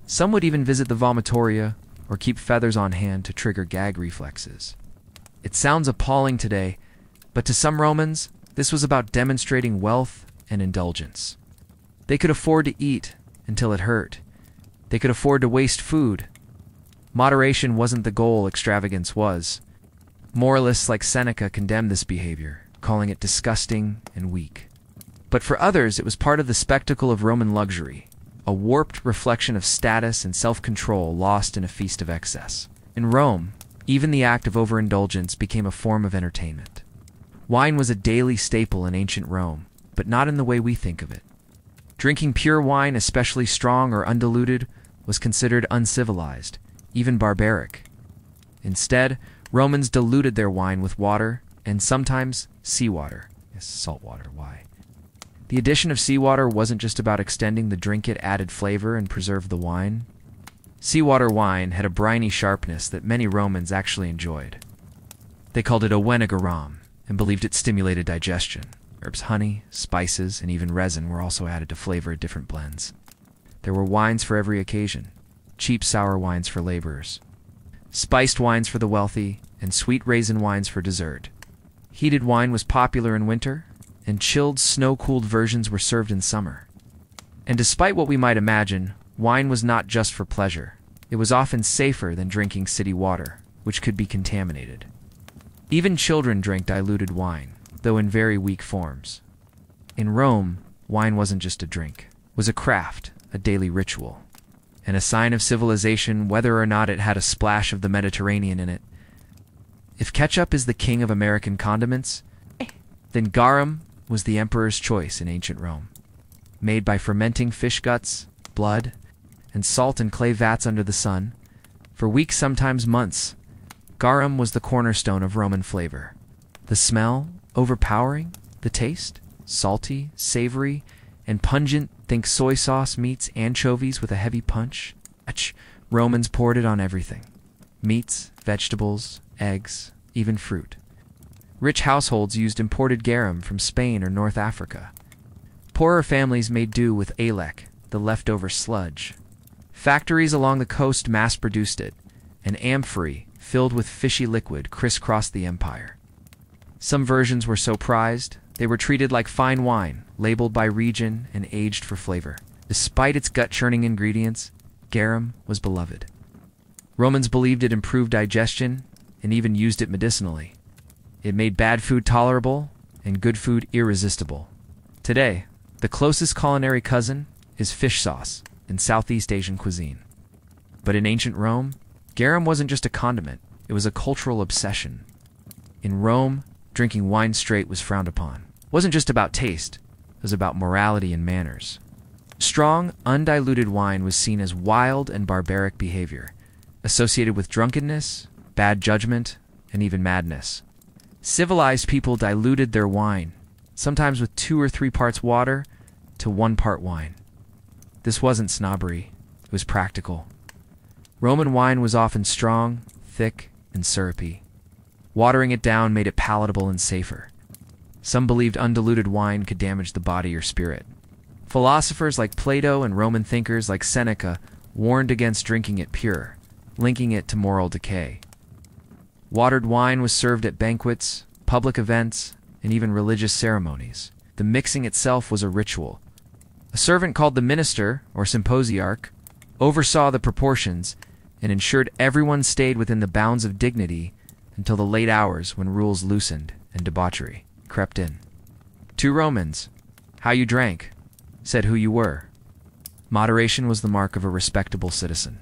Some would even visit the vomitoria or keep feathers on hand to trigger gag reflexes. It sounds appalling today, but to some Romans, this was about demonstrating wealth and indulgence. They could afford to eat until it hurt. They could afford to waste food. Moderation wasn't the goal, extravagance was. Moralists like Seneca condemned this behavior, calling it disgusting and weak. But for others, it was part of the spectacle of Roman luxury, a warped reflection of status and self-control lost in a feast of excess. In Rome, even the act of overindulgence became a form of entertainment. Wine was a daily staple in ancient Rome, but not in the way we think of it. Drinking pure wine, especially strong or undiluted, was considered uncivilized, even barbaric. Instead, Romans diluted their wine with water and sometimes seawater. Yes, salt water, why? The addition of seawater wasn't just about extending the drink, it added flavor and preserved the wine. Seawater wine had a briny sharpness that many Romans actually enjoyed. They called it a garum and believed it stimulated digestion. Herbs, honey, spices, and even resin were also added to flavor different blends. There were wines for every occasion: cheap sour wines for laborers, spiced wines for the wealthy, and sweet raisin wines for dessert. Heated wine was popular in winter, and chilled, snow-cooled versions were served in summer. And despite what we might imagine, wine was not just for pleasure. It was often safer than drinking city water, which could be contaminated. Even children drank diluted wine, though in very weak forms. In Rome, wine wasn't just a drink. It was a craft, a daily ritual, and a sign of civilization whether or not it had a splash of the Mediterranean in it. If ketchup is the king of American condiments, then garum was the emperor's choice in ancient Rome. Made by fermenting fish guts, blood, and salt in clay vats under the sun, for weeks, sometimes months, garum was the cornerstone of Roman flavor. The smell, overpowering; the taste, salty, savory, and pungent. Think soy sauce meets anchovies with a heavy punch. Romans poured it on everything: meats, vegetables, eggs, even fruit. Rich households used imported garum from Spain or North Africa. Poorer families made do with alec, the leftover sludge. Factories along the coast mass-produced it, and amphorae filled with fishy liquid crisscrossed the empire. Some versions were so prized, they were treated like fine wine, labeled by region and aged for flavor. Despite its gut-churning ingredients, garum was beloved. Romans believed it improved digestion and even used it medicinally. It made bad food tolerable and good food irresistible. Today, the closest culinary cousin is fish sauce in Southeast Asian cuisine. But in ancient Rome, garum wasn't just a condiment, it was a cultural obsession. In Rome, drinking wine straight was frowned upon. It wasn't just about taste, it was about morality and manners. Strong, undiluted wine was seen as wild and barbaric behavior, associated with drunkenness, bad judgment, and even madness. Civilized people diluted their wine, sometimes with 2 or 3 parts water to 1 part wine. This wasn't snobbery, it was practical. Roman wine was often strong, thick, and syrupy. Watering it down made it palatable and safer. Some believed undiluted wine could damage the body or spirit. Philosophers like Plato and Roman thinkers like Seneca warned against drinking it pure, linking it to moral decay. Watered wine was served at banquets, public events, and even religious ceremonies. The mixing itself was a ritual. A servant called the minister, or symposiarch, oversaw the proportions and ensured everyone stayed within the bounds of dignity until the late hours when rules loosened and debauchery crept in. To Romans, how you drank said who you were. Moderation was the mark of a respectable citizen.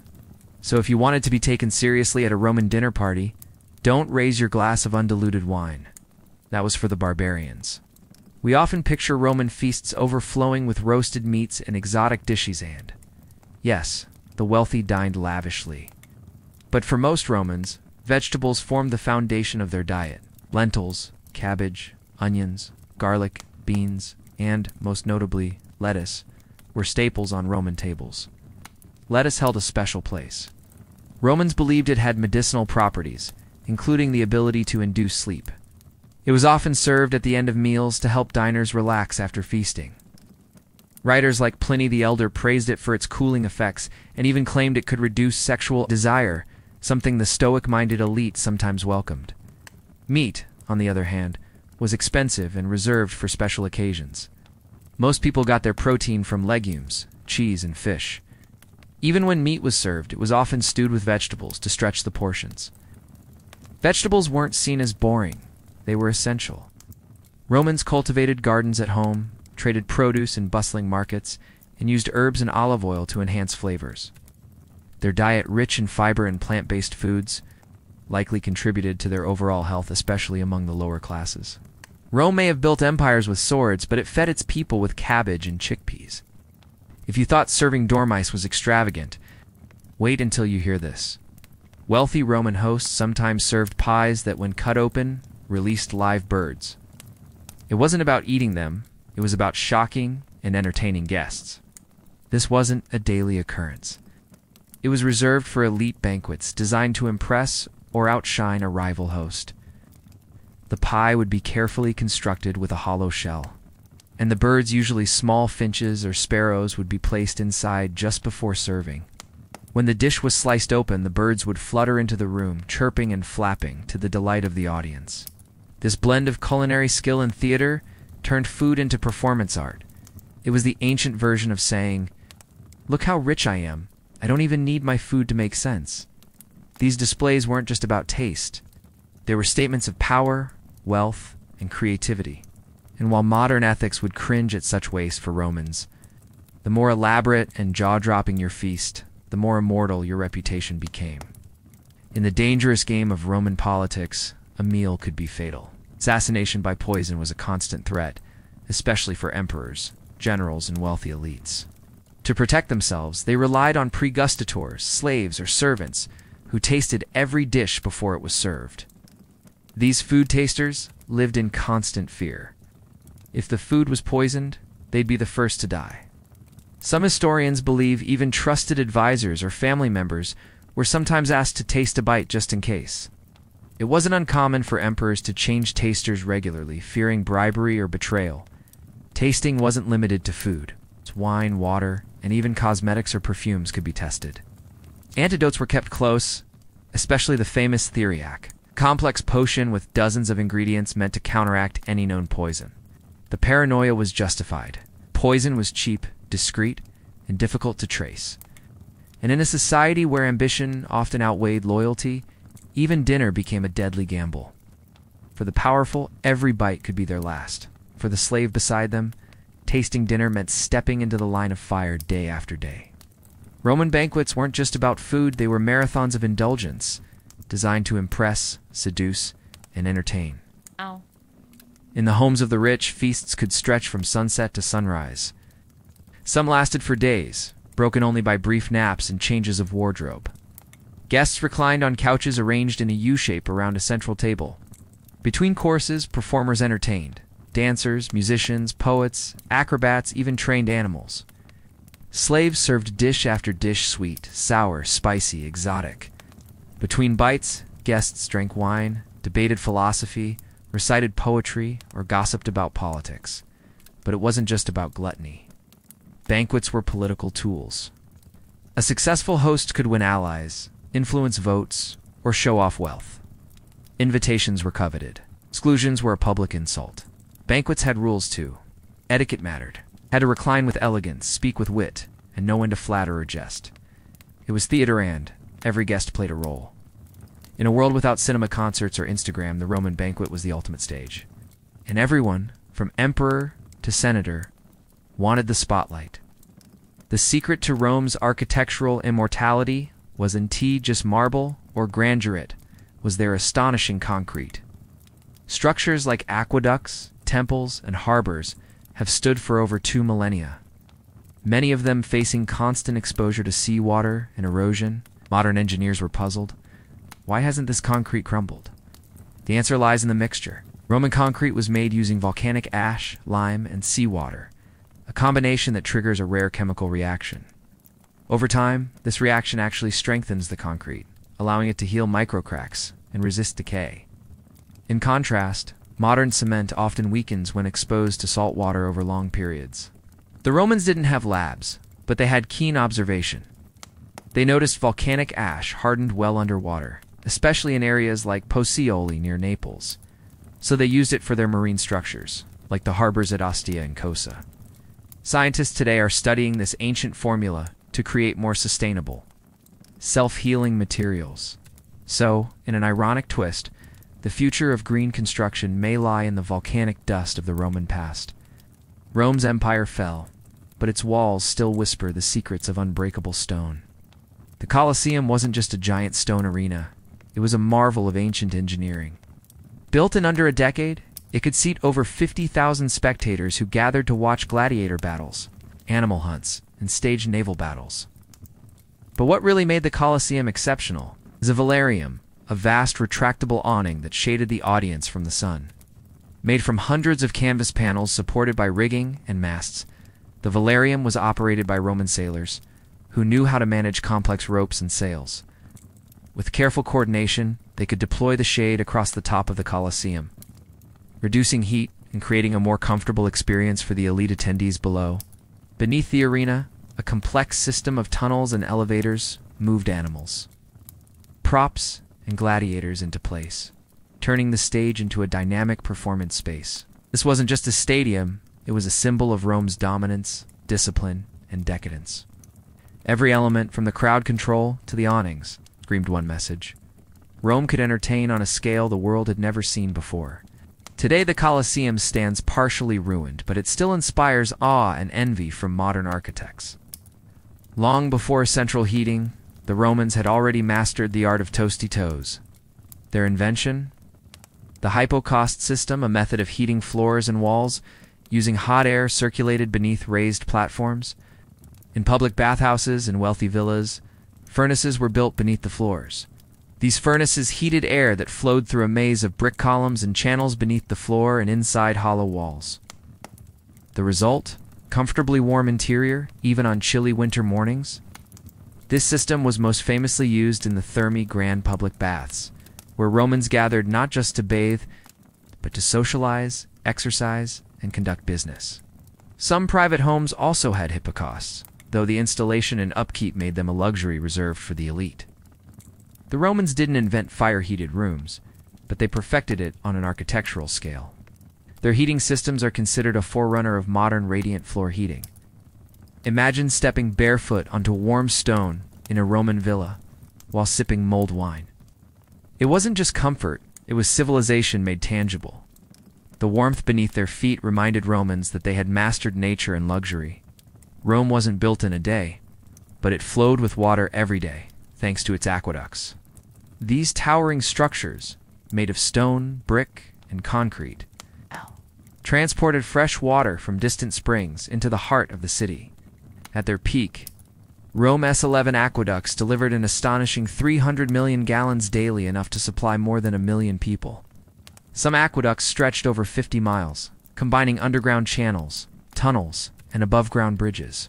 So if you wanted to be taken seriously at a Roman dinner party, don't raise your glass of undiluted wine. That was for the barbarians. We often picture Roman feasts overflowing with roasted meats and exotic dishes, and yes, the wealthy dined lavishly. But for most Romans, vegetables formed the foundation of their diet. Lentils, cabbage, onions, garlic, beans, and, most notably, lettuce, were staples on Roman tables. Lettuce held a special place. Romans believed it had medicinal properties, including the ability to induce sleep. It was often served at the end of meals to help diners relax after feasting. Writers like Pliny the Elder praised it for its cooling effects and even claimed it could reduce sexual desire, something the Stoic-minded elite sometimes welcomed. Meat, on the other hand, was expensive and reserved for special occasions. Most people got their protein from legumes, cheese, and fish. Even when meat was served, it was often stewed with vegetables to stretch the portions. Vegetables weren't seen as boring. They were essential. Romans cultivated gardens at home, traded produce in bustling markets, and used herbs and olive oil to enhance flavors. Their diet, rich in fiber and plant-based foods, likely contributed to their overall health, especially among the lower classes. Rome may have built empires with swords, but it fed its people with cabbage and chickpeas. If you thought serving dormice was extravagant, wait until you hear this. Wealthy Roman hosts sometimes served pies that, when cut open, released live birds. It wasn't about eating them, It was about shocking and entertaining guests. This wasn't a daily occurrence. It was reserved for elite banquets designed to impress or outshine a rival host. The pie would be carefully constructed with a hollow shell, and the birds, usually small finches or sparrows, would be placed inside just before serving. When the dish was sliced open, the birds would flutter into the room, chirping and flapping to the delight of the audience. This blend of culinary skill and theater turned food into performance art. It was the ancient version of saying, "Look how rich I am. I don't even need my food to make sense." These displays weren't just about taste. They were statements of power, wealth, and creativity. And while modern ethics would cringe at such waste for Romans, the more elaborate and jaw-dropping your feast, the more immortal your reputation became. In the dangerous game of Roman politics, a meal could be fatal. Assassination by poison was a constant threat, especially for emperors, generals, and wealthy elites. To protect themselves, they relied on pregustators, slaves, or servants, who tasted every dish before it was served. These food tasters lived in constant fear. If the food was poisoned, they'd be the first to die. Some historians believe even trusted advisors or family members were sometimes asked to taste a bite just in case. It wasn't uncommon for emperors to change tasters regularly, fearing bribery or betrayal. Tasting wasn't limited to food. Wine, water, and even cosmetics or perfumes could be tested. Antidotes were kept close, especially the famous theriac, a complex potion with dozens of ingredients meant to counteract any known poison. The paranoia was justified. Poison was cheap, discreet, and difficult to trace. And in a society where ambition often outweighed loyalty, even dinner became a deadly gamble. For the powerful, every bite could be their last. For the slave beside them, tasting dinner meant stepping into the line of fire day after day. Roman banquets weren't just about food, they were marathons of indulgence, designed to impress, seduce, and entertain. Ow. In the homes of the rich, feasts could stretch from sunset to sunrise. Some lasted for days, broken only by brief naps and changes of wardrobe. Guests reclined on couches arranged in a U-shape around a central table. Between courses, performers entertained. Dancers, musicians, poets, acrobats, even trained animals. Slaves served dish after dish, sweet, sour, spicy, exotic. Between bites, guests drank wine, debated philosophy, recited poetry, or gossiped about politics. But it wasn't just about gluttony. Banquets were political tools. A successful host could win allies, influence votes, or show off wealth. Invitations were coveted. Exclusions were a public insult. Banquets had rules too. Etiquette mattered. Had to recline with elegance, speak with wit, and know when to flatter or jest. It was theater and every guest played a role. In a world without cinema, concerts, or Instagram, the Roman banquet was the ultimate stage. And everyone, from emperor to senator, wanted the spotlight. The secret to Rome's architectural immortality was indeed just marble or grandeur. It was their astonishing concrete. Structures like aqueducts, temples, and harbors have stood for over 2 millennia. Many of them facing constant exposure to seawater and erosion. Modern engineers were puzzled. Why hasn't this concrete crumbled? The answer lies in the mixture. Roman concrete was made using volcanic ash, lime, and seawater, a combination that triggers a rare chemical reaction. Over time, this reaction actually strengthens the concrete, allowing it to heal microcracks and resist decay. In contrast, modern cement often weakens when exposed to salt water over long periods. The Romans didn't have labs, but they had keen observation. They noticed volcanic ash hardened well underwater, especially in areas like Pozzuoli near Naples. So they used it for their marine structures, like the harbors at Ostia and Cosa. Scientists today are studying this ancient formula to create more sustainable, self-healing materials. So, in an ironic twist, the future of green construction may lie in the volcanic dust of the Roman past. Rome's empire fell, but its walls still whisper the secrets of unbreakable stone. The Colosseum wasn't just a giant stone arena. It was a marvel of ancient engineering. Built in under a decade, it could seat over 50,000 spectators who gathered to watch gladiator battles, animal hunts, and staged naval battles. But what really made the Colosseum exceptional is a velarium, a vast retractable awning that shaded the audience from the sun. Made from hundreds of canvas panels supported by rigging and masts, the velarium was operated by Roman sailors, who knew how to manage complex ropes and sails. With careful coordination, they could deploy the shade across the top of the Colosseum, reducing heat and creating a more comfortable experience for the elite attendees below. Beneath the arena, a complex system of tunnels and elevators moved animals, props, and gladiators into place, turning the stage into a dynamic performance space. This wasn't just a stadium, it was a symbol of Rome's dominance, discipline, and decadence. Every element, from the crowd control to the awnings, screamed one message. Rome could entertain on a scale the world had never seen before. Today the Colosseum stands partially ruined, but it still inspires awe and envy from modern architects. Long before central heating, the Romans had already mastered the art of toasty toes. Their invention? The hypocaust system, a method of heating floors and walls, using hot air circulated beneath raised platforms. In public bathhouses and wealthy villas, furnaces were built beneath the floors. These furnaces heated air that flowed through a maze of brick columns and channels beneath the floor and inside hollow walls. The result? Comfortably warm interior, even on chilly winter mornings. This system was most famously used in the Thermae Grand public baths, where Romans gathered not just to bathe, but to socialize, exercise, and conduct business. Some private homes also had hypocausts, though the installation and upkeep made them a luxury reserved for the elite. The Romans didn't invent fire-heated rooms, but they perfected it on an architectural scale. Their heating systems are considered a forerunner of modern radiant floor heating. Imagine stepping barefoot onto warm stone in a Roman villa while sipping mulled wine. It wasn't just comfort, it was civilization made tangible. The warmth beneath their feet reminded Romans that they had mastered nature and luxury. Rome wasn't built in a day, but it flowed with water every day, thanks to its aqueducts. These towering structures, made of stone, brick, and concrete, transported fresh water from distant springs into the heart of the city. At their peak, Rome's 11 aqueducts delivered an astonishing 300 million gallons daily, enough to supply more than 1 million people. Some aqueducts stretched over 50 miles, combining underground channels, tunnels, and above-ground bridges.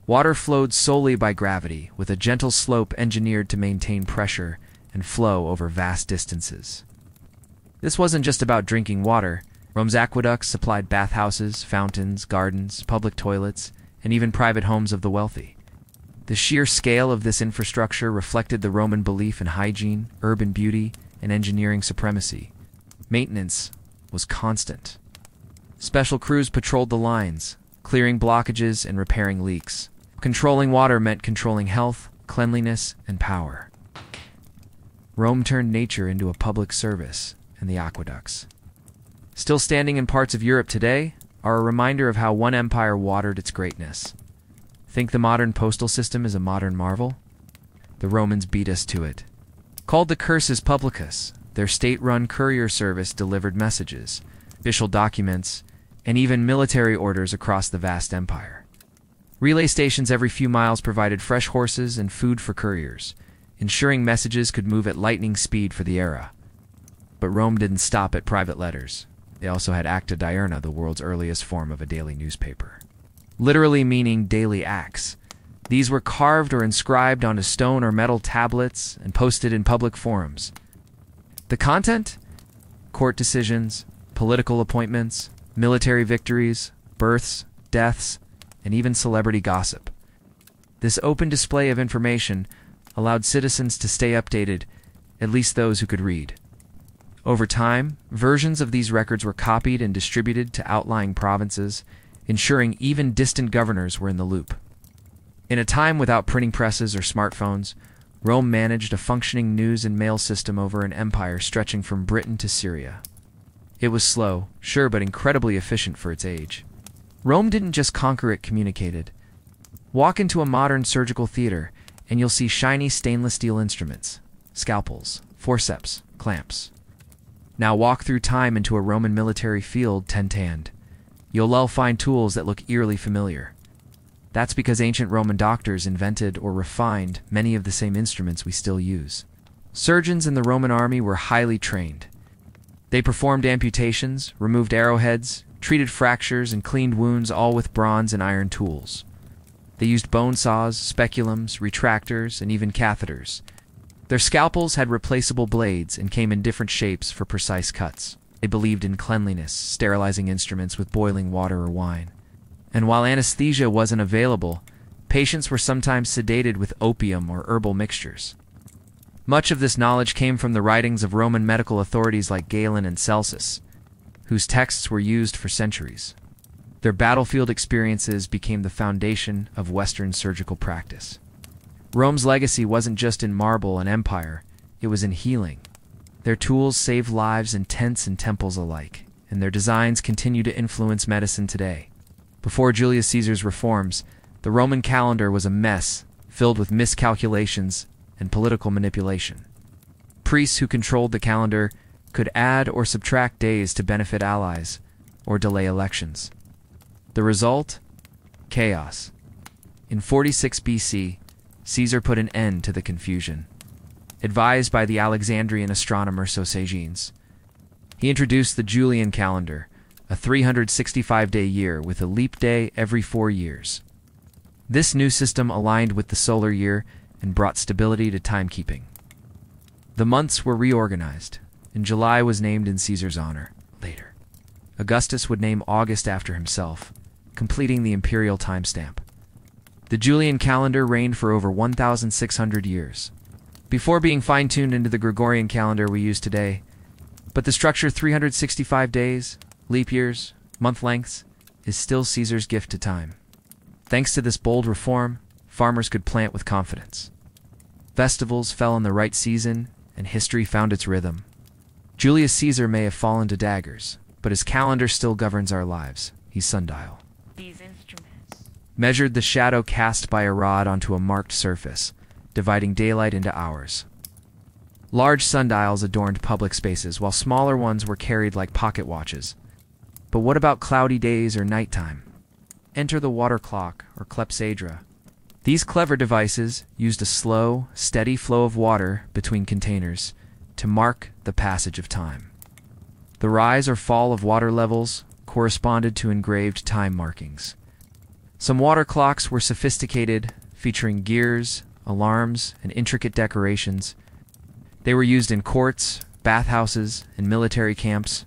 Water flowed solely by gravity, with a gentle slope engineered to maintain pressure and flow over vast distances. This wasn't just about drinking water. Rome's aqueducts supplied bathhouses, fountains, gardens, public toilets, and even private homes of the wealthy. The sheer scale of this infrastructure reflected the Roman belief in hygiene, urban beauty, and engineering supremacy. Maintenance was constant. Special crews patrolled the lines, clearing blockages and repairing leaks. Controlling water meant controlling health, cleanliness, and power. Rome turned nature into a public service, and the aqueducts, still standing in parts of Europe today, are a reminder of how one empire watered its greatness. Think the modern postal system is a modern marvel? The Romans beat us to it. Called the cursus publicus, their state-run courier service delivered messages, official documents, and even military orders across the vast empire. Relay stations every few miles provided fresh horses and food for couriers, ensuring messages could move at lightning speed for the era. But Rome didn't stop at private letters. They also had acta diurna, the world's earliest form of a daily newspaper, literally meaning daily acts. These were carved or inscribed onto stone or metal tablets and posted in public forums. The content? Court decisions, political appointments, military victories, births, deaths, and even celebrity gossip. This open display of information allowed citizens to stay updated, at least those who could read. Over time, versions of these records were copied and distributed to outlying provinces, ensuring even distant governors were in the loop. In a time without printing presses or smartphones, Rome managed a functioning news and mail system over an empire stretching from Britain to Syria. It was slow, sure, but incredibly efficient for its age. Rome didn't just conquer, it communicated. Walk into a modern surgical theater, and you'll see shiny stainless steel instruments, scalpels, forceps, clamps. Now walk through time into a Roman military field tent-hand. You'll find tools that look eerily familiar. That's because ancient Roman doctors invented or refined many of the same instruments we still use. Surgeons in the Roman army were highly trained. They performed amputations, removed arrowheads, treated fractures, and cleaned wounds, all with bronze and iron tools. They used bone saws, speculums, retractors, and even catheters. Their scalpels had replaceable blades and came in different shapes for precise cuts. They believed in cleanliness, sterilizing instruments with boiling water or wine. And while anesthesia wasn't available, patients were sometimes sedated with opium or herbal mixtures. Much of this knowledge came from the writings of Roman medical authorities like Galen and Celsus, whose texts were used for centuries. Their battlefield experiences became the foundation of Western surgical practice. Rome's legacy wasn't just in marble and empire, it was in healing. Their tools saved lives in tents and temples alike, and their designs continue to influence medicine today. Before Julius Caesar's reforms, the Roman calendar was a mess, filled with miscalculations and political manipulation. Priests who controlled the calendar could add or subtract days to benefit allies or delay elections. The result? Chaos. In 46 BC, Caesar put an end to the confusion. Advised by the Alexandrian astronomer Sosigenes, he introduced the Julian calendar, a 365-day year with a leap day every 4 years. This new system aligned with the solar year and brought stability to timekeeping. The months were reorganized, and July was named in Caesar's honor. Later, Augustus would name August after himself, completing the imperial timestamp. The Julian calendar reigned for over 1,600 years, before being fine-tuned into the Gregorian calendar we use today. But the structure 365 days, leap years, month lengths, is still Caesar's gift to time. Thanks to this bold reform, farmers could plant with confidence. Festivals fell in the right season, and history found its rhythm. Julius Caesar may have fallen to daggers, but his calendar still governs our lives. He's sundial. These instruments Measured the shadow cast by a rod onto a marked surface, dividing daylight into hours. Large sundials adorned public spaces, while smaller ones were carried like pocket watches. But what about cloudy days or nighttime? Enter the water clock, or clepsydra. These clever devices used a slow, steady flow of water between containers to mark the passage of time. The rise or fall of water levels corresponded to engraved time markings. Some water clocks were sophisticated, featuring gears, alarms, and intricate decorations. They were used in courts, bathhouses, and military camps,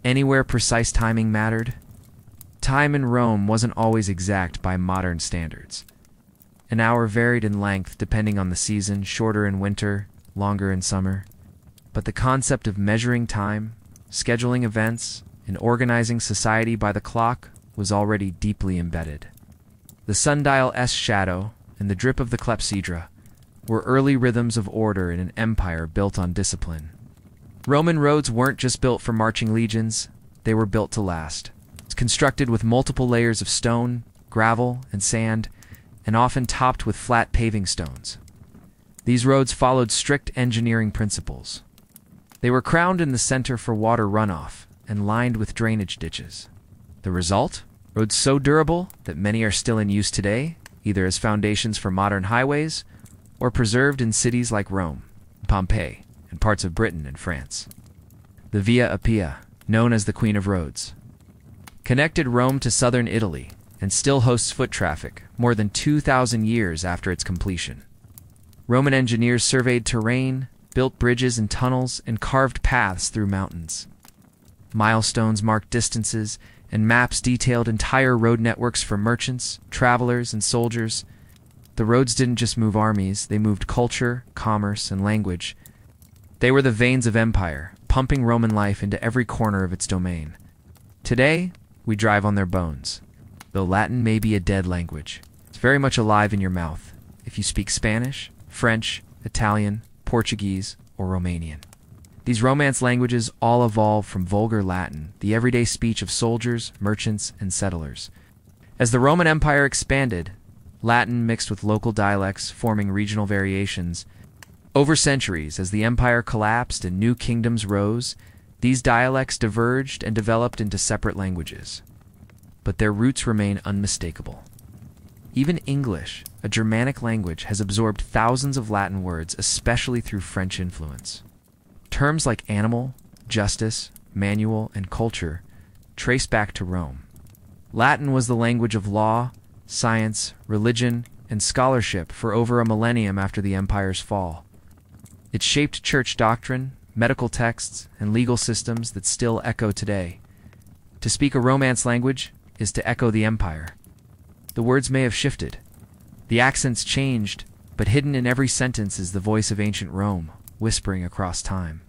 anywhere precise timing mattered. Time in Rome wasn't always exact by modern standards. An hour varied in length depending on the season, shorter in winter, longer in summer. But the concept of measuring time, scheduling events, and organizing society by the clock was already deeply embedded. The sundial's shadow and the drip of the clepsydra were early rhythms of order in an empire built on discipline. Roman roads weren't just built for marching legions, they were built to last. Constructed with multiple layers of stone, gravel, and sand, and often topped with flat paving stones. These roads followed strict engineering principles. They were crowned in the center for water runoff and lined with drainage ditches. The result? Roads so durable that many are still in use today, either as foundations for modern highways or preserved in cities like Rome, Pompeii, and parts of Britain and France. The Via Appia, known as the Queen of Roads, connected Rome to southern Italy and still hosts foot traffic more than 2,000 years after its completion. Roman engineers surveyed terrain, built bridges and tunnels, and carved paths through mountains. Milestones marked distances, and maps detailed entire road networks for merchants, travelers, and soldiers. The roads didn't just move armies, they moved culture, commerce, and language. They were the veins of empire, pumping Roman life into every corner of its domain. Today, we drive on their bones. Though Latin may be a dead language, it's very much alive in your mouth if you speak Spanish, French, Italian, Portuguese, or Romanian. These Romance languages all evolved from vulgar Latin, the everyday speech of soldiers, merchants, and settlers. As the Roman Empire expanded, Latin mixed with local dialects, forming regional variations. Over centuries, as the empire collapsed and new kingdoms rose, these dialects diverged and developed into separate languages. But their roots remain unmistakable. Even English, a Germanic language, has absorbed thousands of Latin words, especially through French influence. Terms like animal, justice, manual, and culture trace back to Rome. Latin was the language of law, science, religion, and scholarship for over a millennium after the empire's fall. It shaped church doctrine, medical texts, and legal systems that still echo today. To speak a Romance language is to echo the empire. The words may have shifted. The accents changed, but hidden in every sentence is the voice of ancient Rome, whispering across time.